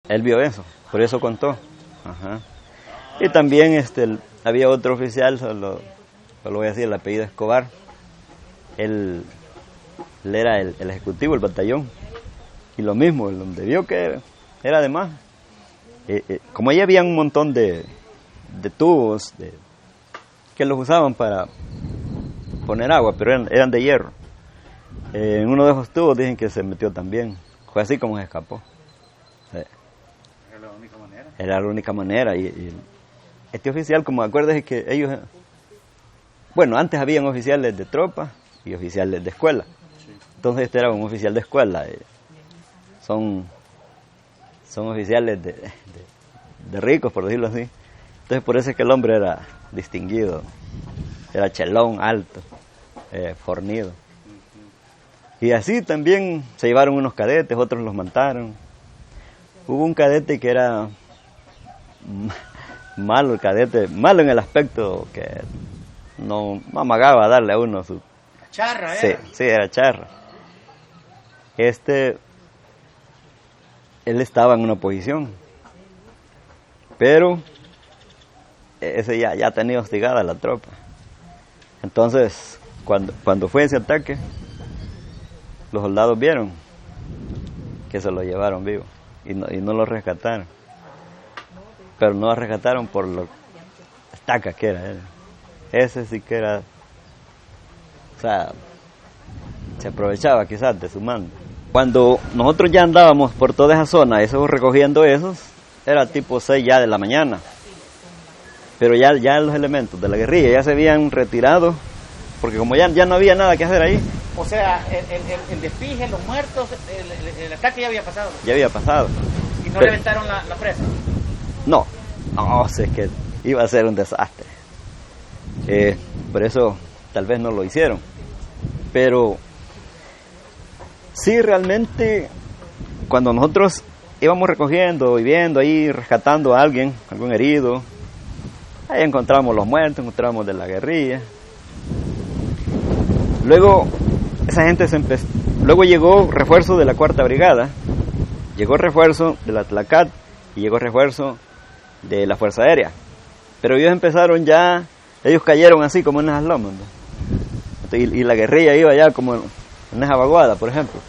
Él vio eso, por eso contó. Ajá. Y también había otro oficial, solo voy a decir el apellido Escobar. Él era el ejecutivo del batallón. Y lo mismo, donde vio que era de más. Como ahí había un montón de tubos que los usaban para poner agua, pero eran de hierro. En uno de esos tubos dicen que se metió también. Fue así como se escapó. Sí. ¿Era la única manera? Era la única manera. Y este oficial, como acuérdense que ellos... Bueno, antes habían oficiales de tropa y oficiales de escuela. Sí. Entonces este era un oficial de escuela. Son oficiales de ricos, por decirlo así. Entonces por eso es que el hombre era distinguido. Era chelón, alto, fornido. Y así también se llevaron unos cadetes, otros los mataron. Hubo un cadete que era malo, el cadete, malo en el aspecto que no amagaba a darle a uno su... ¿Charra era? Sí, era charra. Él estaba en una posición, pero ese ya tenía hostigada la tropa. Entonces, cuando fue ese ataque, los soldados vieron que se lo llevaron vivo y no lo rescataron. Pero no lo rescataron por lo estaca que era él. Ese sí que era, o sea, se aprovechaba quizás de su mando. Cuando nosotros ya andábamos por toda esa zona, recogiendo esos, era tipo 6 ya de la mañana. Pero ya los elementos de la guerrilla ya se habían retirado, porque como ya no había nada que hacer ahí. O sea, el despije, los muertos, el ataque ya había pasado. Ya había pasado. ¿Y no reventaron la presa? No, es que iba a ser un desastre. Por eso tal vez no lo hicieron. Pero sí, realmente, cuando nosotros íbamos recogiendo y viendo ahí, rescatando a alguien, algún herido, ahí encontramos los muertos, encontramos de la guerrilla. Luego, esa gente luego llegó refuerzo de la 4ª Brigada, llegó refuerzo de la Tlacat y llegó refuerzo de la Fuerza Aérea. Pero ellos cayeron así como en esas lomas, ¿no? Y la guerrilla iba ya como en esa vaguada, por ejemplo.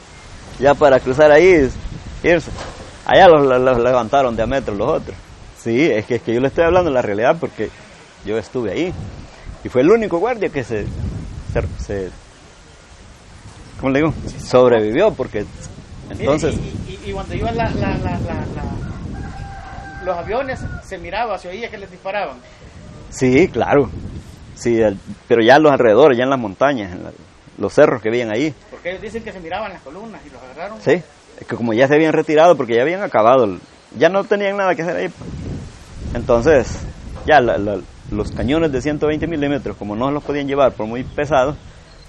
Ya para cruzar ahí, irse. Allá los levantaron de a metro los otros. Sí, es que yo le estoy hablando de la realidad porque yo estuve ahí. Y fue el único guardia que se ¿cómo le digo? Sobrevivió, porque entonces... Y cuando iban los aviones, se miraba, se oía que les disparaban. Sí, claro. Sí, pero ya a los alrededores, ya en las montañas, los cerros que habían ahí. Porque ellos dicen que se miraban las columnas y los agarraron. Sí, es que como ya se habían retirado, porque ya habían acabado, ya no tenían nada que hacer ahí. Entonces, ya los cañones de 120 milímetros, como no los podían llevar por muy pesados,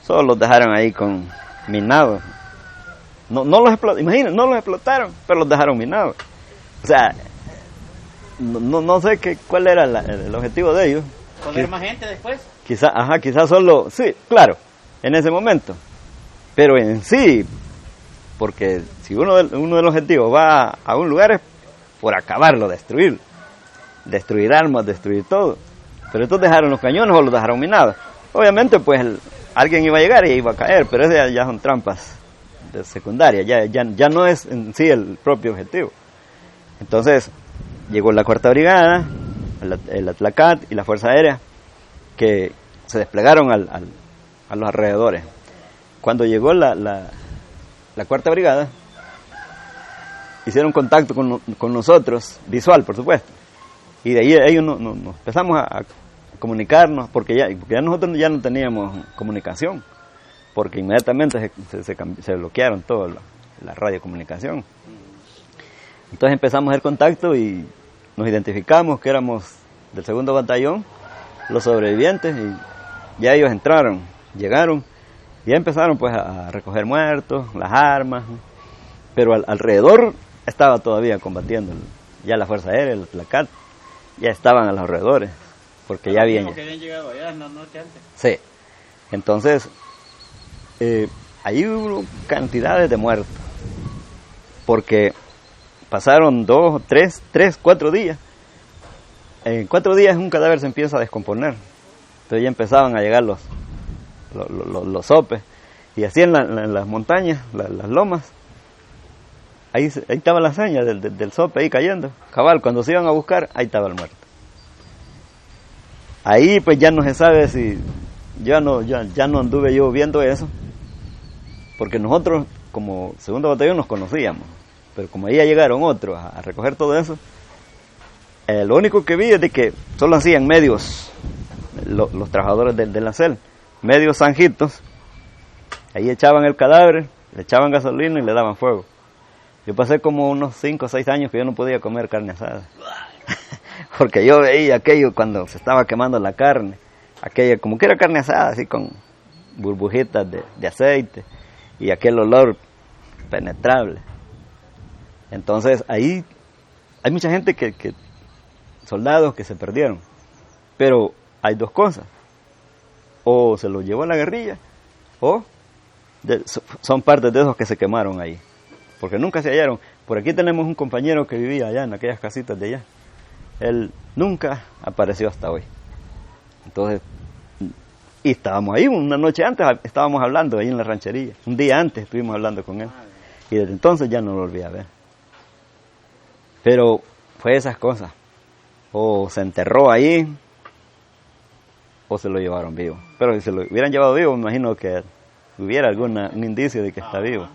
solo los dejaron ahí con minados. No los explotaron, pero los dejaron minados. O sea, no sé cuál era el objetivo de ellos. ¿Poner más gente después? Quizás solo, sí, claro, en ese momento. Pero en sí, porque si uno de los objetivos va a un lugar es por acabarlo, destruir armas, destruir todo. Pero estos dejaron los cañones o los dejaron minados. Obviamente, pues alguien iba a llegar y iba a caer, pero esas ya son trampas de secundaria, ya no es en sí el propio objetivo. Entonces, llegó la 4ª Brigada, el Atlacat y la Fuerza Aérea, que se desplegaron a los alrededores. Cuando llegó la 4ª Brigada, hicieron contacto con nosotros, visual por supuesto, y de ahí ellos nos empezamos a comunicarnos, porque ya nosotros ya no teníamos comunicación, porque inmediatamente se bloquearon toda la radiocomunicación. Entonces empezamos a hacer contacto y nos identificamos que éramos del 2º batallón, los sobrevivientes, y ya ellos llegaron, y ya empezaron pues a recoger muertos, las armas, pero alrededor estaba todavía combatiendo ya la Fuerza Aérea, el Tlacat, ya estaban a los alrededores, porque ya habían llegado allá la noche antes. Sí, entonces ahí hubo cantidades de muertos, porque pasaron 2, 3, 4 días. En 4 días un cadáver se empieza a descomponer. Entonces ya empezaban a llegar los sopes. Y así en las montañas, las lomas, ahí estaba la seña del sope ahí cayendo. Cabal, cuando se iban a buscar, ahí estaba el muerto. Ahí pues ya no se sabe si, ya no anduve yo viendo eso, porque nosotros como segundo batallón nos conocíamos, pero como ahí ya llegaron otros a recoger todo eso, lo único que vi es de que solo hacían medios, los trabajadores de la CEL, medios zanjitos, ahí echaban el cadáver, le echaban gasolina y le daban fuego. Yo pasé como unos 5 o 6 años que yo no podía comer carne asada. Porque yo veía aquello cuando se estaba quemando la carne, aquella como que era carne asada, así con burbujitas de aceite y aquel olor penetrable. Entonces ahí hay mucha gente soldados que se perdieron, pero hay 2 cosas: o se los llevó a la guerrilla, o son partes de esos que se quemaron ahí, porque nunca se hallaron. Por aquí tenemos un compañero que vivía allá en aquellas casitas de allá. Él nunca apareció hasta hoy. Entonces, y estábamos ahí una noche antes, estábamos hablando ahí en la ranchería. Un día antes estuvimos hablando con él. Y desde entonces ya no lo volví a ver. Pero fue esas cosas. O se enterró ahí, o se lo llevaron vivo. Pero si se lo hubieran llevado vivo, me imagino que hubiera un indicio de que está vivo.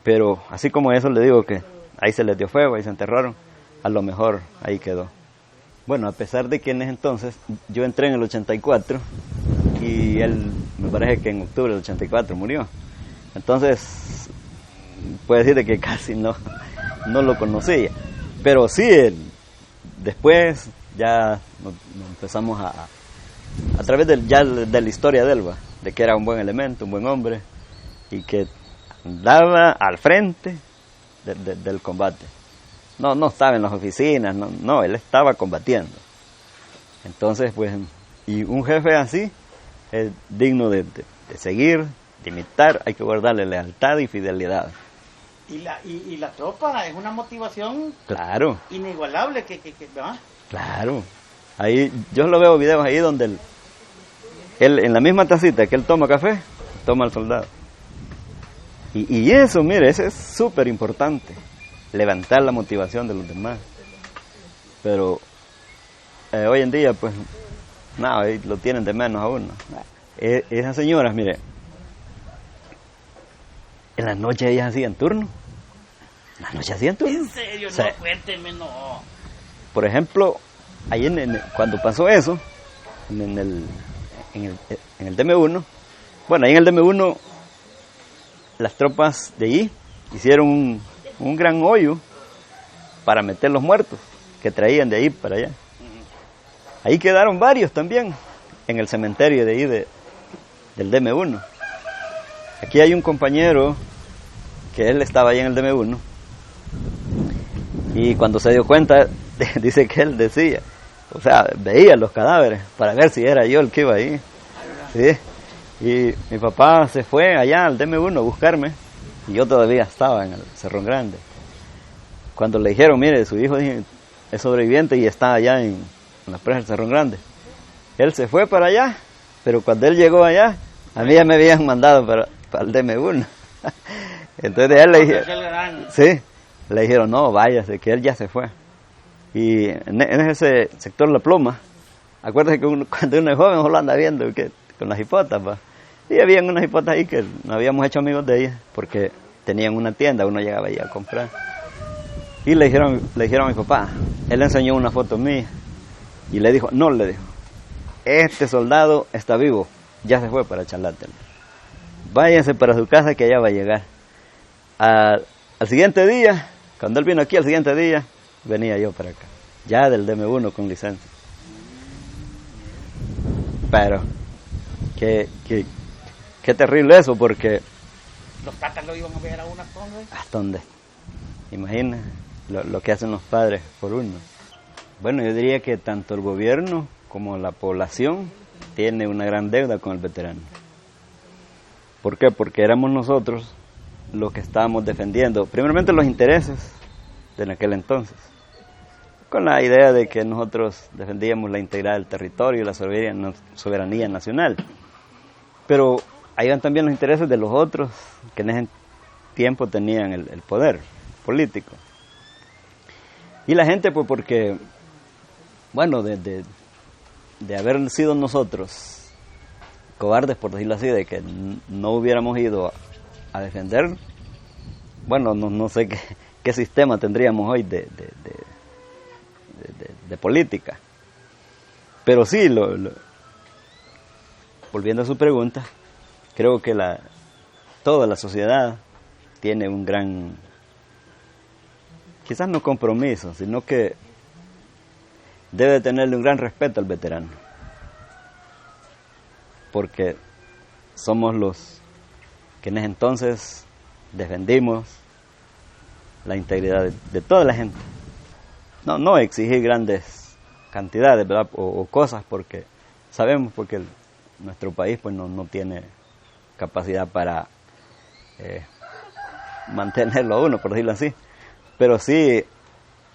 Pero así como eso, le digo que ahí se les dio fuego, ahí se enterraron, a lo mejor ahí quedó. Bueno, a pesar de que en ese entonces yo entré en el 84 y él me parece que en octubre del 84 murió. Entonces, puede decir de que casi no lo conocía. Pero sí, después ya nos empezamos a través de la historia de él, de que era un buen elemento, un buen hombre y que andaba al frente del combate. No estaba en las oficinas, no, él estaba combatiendo. Entonces, pues, y un jefe así es digno de seguir, de imitar, hay que guardarle lealtad y fidelidad. Y la tropa es una motivación, claro, inigualable ¿verdad? Claro. Ahí yo lo veo videos ahí donde él en la misma tacita que él toma café, toma el soldado. Y eso, mire, eso es súper importante. Levantar la motivación de los demás. Pero hoy en día, pues, nada, lo tienen de menos a uno. Esas señoras, mire, en las noches ellas hacían turno. En las noches hacían turno. ¿En serio? Sí. No, cuénteme, no. Por ejemplo, ahí cuando pasó eso, en el DM1, bueno, ahí en el DM1, las tropas de allí hicieron un gran hoyo para meter los muertos que traían de ahí para allá. Ahí quedaron varios también en el cementerio de ahí del DM1. Aquí hay un compañero que él estaba ahí en el DM1 y cuando se dio cuenta, dice que él decía, o sea, veía los cadáveres para ver si era yo el que iba ahí. ¿Sí? Y mi papá se fue allá al DM1 a buscarme y yo todavía estaba en el Cerrón Grande. Cuando le dijeron, mire, su hijo es sobreviviente y está allá en la presa del Cerrón Grande. Él se fue para allá, pero cuando él llegó allá, a mí ya me habían mandado para el DM1. Entonces él le dijeron, sí, le dijeron, no, váyase, que él ya se fue. Y en ese sector La Ploma, acuérdate que cuando uno es joven uno lo anda viendo con las hipotas, y había unas hipotas ahí que no habíamos hecho amigos de ellas, porque tenían una tienda, uno llegaba ahí a comprar. Y le dijeron a mi papá, él le enseñó una foto mía, y le dijo, este soldado está vivo, ya se fue para Chalate. Váyanse para su casa que allá va a llegar. Al siguiente día, cuando él vino aquí, al siguiente día, venía yo para acá, ya del DM1 con licencia. Pero, qué terrible eso, porque... Los tatas lo iban a ver a una zona. ¿Hasta dónde? Imagina lo que hacen los padres por uno. Bueno, yo diría que tanto el gobierno como la población tiene una gran deuda con el veterano. ¿Por qué? Porque éramos nosotros los que estábamos defendiendo, primeramente los intereses de aquel entonces, con la idea de que nosotros defendíamos la integridad del territorio y la soberanía nacional. Pero ahí van también los intereses de los otros que en ese tiempo tenían el poder político. Y la gente, pues porque, bueno, de haber sido nosotros cobardes, por decirlo así, de que no hubiéramos ido a defender, bueno, no sé qué sistema tendríamos hoy de política. Pero sí, volviendo a su pregunta, creo que toda la sociedad tiene un gran, quizás no compromiso, sino que debe tenerle un gran respeto al veterano, porque somos los que en ese entonces defendimos la integridad de toda la gente. No exigir grandes cantidades, ¿verdad? O cosas, porque sabemos porque nuestro país pues no tiene capacidad para mantenerlo a uno, por decirlo así. Pero sí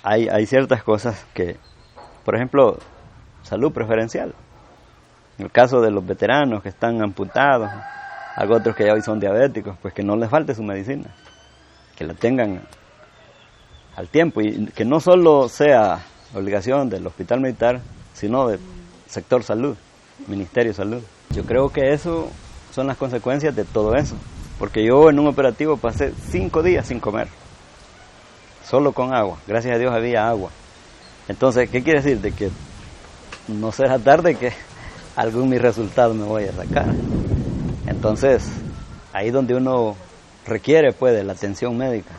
hay ciertas cosas que, por ejemplo, salud preferencial. En el caso de los veteranos que están amputados, hay otros que ya hoy son diabéticos, pues que no les falte su medicina, que la tengan al tiempo y que no solo sea obligación del hospital militar, sino del sector salud, Ministerio de Salud. Yo creo que eso son las consecuencias de todo eso, porque yo en un operativo pasé 5 días sin comer, solo con agua, gracias a Dios había agua. Entonces, ¿qué quiere decir? De que no será tarde que algún mi resultado me voy a sacar. Entonces, ahí donde uno requiere pues de la atención médica.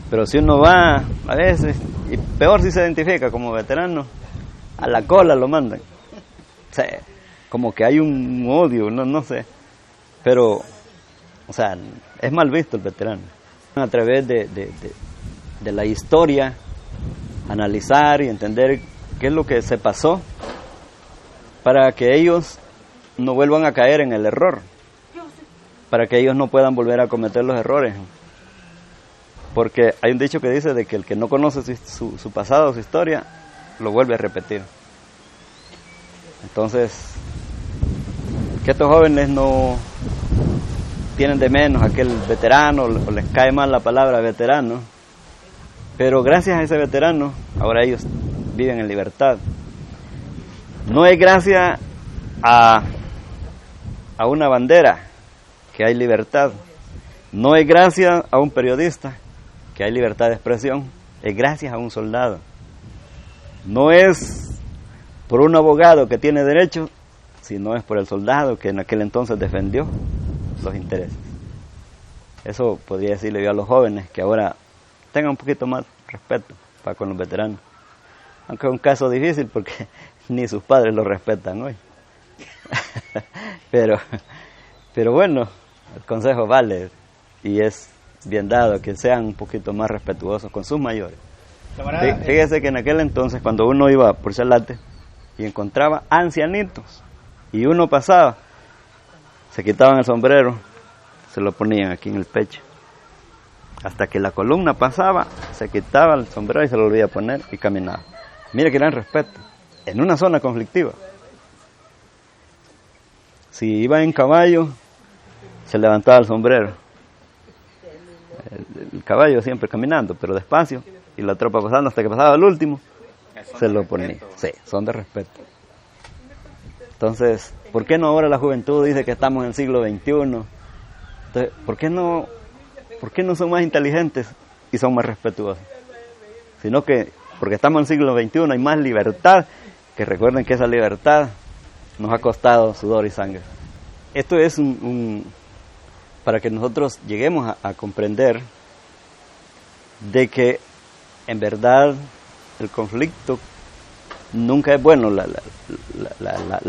Pero si uno va a veces, y peor si se identifica como veterano, a la cola lo mandan. O sea, como que hay un odio, no sé. Pero, o sea, es mal visto el veterano. A través de la historia, analizar y entender qué es lo que se pasó para que ellos no vuelvan a caer en el error, para que ellos no puedan volver a cometer los errores. Porque hay un dicho que dice de que el que no conoce su pasado, su historia, lo vuelve a repetir. Entonces, que estos jóvenes no tienen de menos a aquel veterano, o les cae mal la palabra veterano, pero gracias a ese veterano, ahora ellos viven en libertad. No es gracias a una bandera que hay libertad, no es gracias a un periodista que hay libertad de expresión, es gracias a un soldado. No es por un abogado que tiene derechos, sino es por el soldado que en aquel entonces defendió los intereses. Eso podría decirle yo a los jóvenes, que ahora tengan un poquito más respeto para con los veteranos. Aunque es un caso difícil porque ni sus padres lo respetan hoy. pero bueno, el consejo vale y es bien dado que sean un poquito más respetuosos con sus mayores. Fíjese que en aquel entonces, cuando uno iba por Chalate y encontraba ancianitos y uno pasaba, se quitaban el sombrero, se lo ponían aquí en el pecho, hasta que la columna pasaba, se quitaba el sombrero y se lo volvía a poner y caminaba. Mire qué gran respeto, en una zona conflictiva. Si iba en caballo, se levantaba el sombrero. El caballo siempre caminando, pero despacio, y la tropa pasando hasta que pasaba el último, se lo ponía. Sí, son de respeto. Entonces, ¿por qué no ahora la juventud dice que estamos en el siglo XXI? Entonces, ¿por qué no son más inteligentes y son más respetuosos? Sino que, porque estamos en el siglo XXI, hay más libertad, que recuerden que esa libertad nos ha costado sudor y sangre. Esto es para que nosotros lleguemos a comprender de que en verdad el conflicto nunca es bueno, la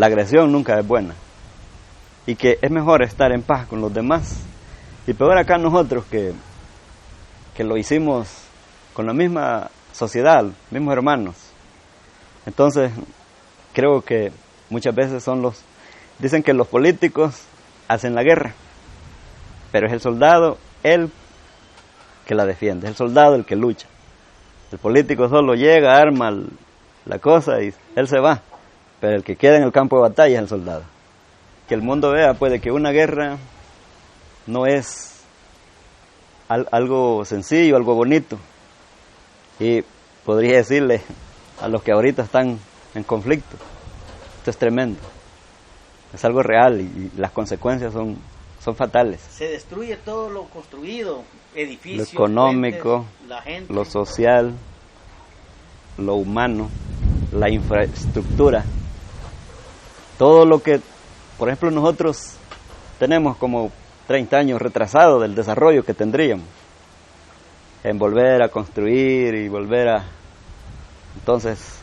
agresión nunca es buena, y que es mejor estar en paz con los demás. Y peor acá nosotros que lo hicimos con la misma sociedad, mismos hermanos. Entonces creo que muchas veces dicen que los políticos hacen la guerra, pero es el soldado el que la defiende, es el soldado el que lucha. El político solo llega, arma la cosa y él se va, pero el que queda en el campo de batalla es el soldado. Que el mundo vea pues de que una guerra no es algo sencillo, algo bonito. Y podría decirle a los que ahorita están en conflicto, esto es tremendo, es algo real y las consecuencias son fatales. Se destruye todo lo construido, edificios, lo económico, puentes, la gente, lo social, lo humano, la infraestructura, todo lo que, por ejemplo, nosotros tenemos como 30 años retrasado del desarrollo que tendríamos en volver a construir y volver a... Entonces,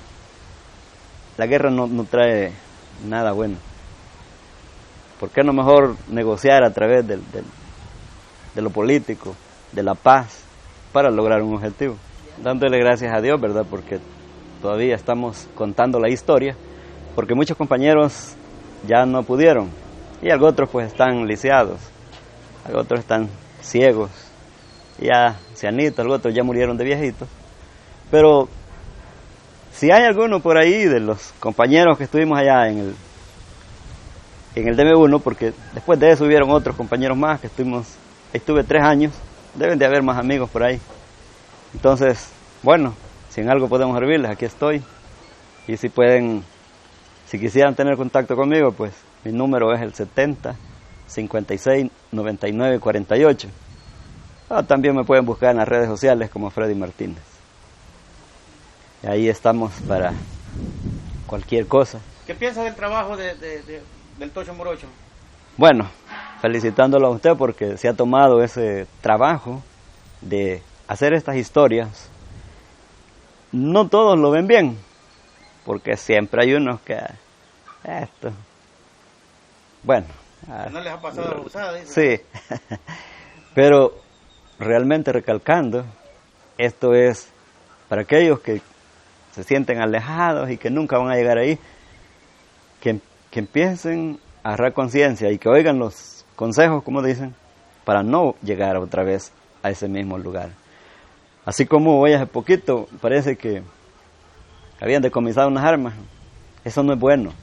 la guerra no trae nada bueno. ¿Por qué no mejor negociar a través de lo político, de la paz, para lograr un objetivo? Dándole gracias a Dios, ¿verdad? Porque todavía estamos contando la historia, porque muchos compañeros ya no pudieron, y algunos otros pues están lisiados, algunos otros están ciegos, ya ancianitos, algunos otros ya murieron de viejitos. Pero si hay alguno por ahí de los compañeros que estuvimos allá en el DM1, porque después de eso hubieron otros compañeros más que estuve 3 años, deben de haber más amigos por ahí. Entonces, bueno, si en algo podemos servirles, aquí estoy. Y si quisieran tener contacto conmigo, pues mi número es el 70 56 99 48. También me pueden buscar en las redes sociales como Freddy Martínez. Y ahí estamos para cualquier cosa. ¿Qué piensa del trabajo del Tocho Morocho? Bueno, felicitándolo a usted porque se ha tomado ese trabajo de hacer estas historias. No todos lo ven bien, porque siempre hay unos que bueno, no les ha pasado la usada, sí. Pero realmente recalcando, esto es para aquellos que se sienten alejados y que nunca van a llegar ahí, que empiecen a agarrar conciencia y que oigan los consejos, como dicen, para no llegar otra vez a ese mismo lugar. Así como hoy hace poquito parece que habían decomisado unas armas, eso no es bueno,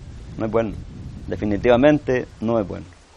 definitivamente no es bueno.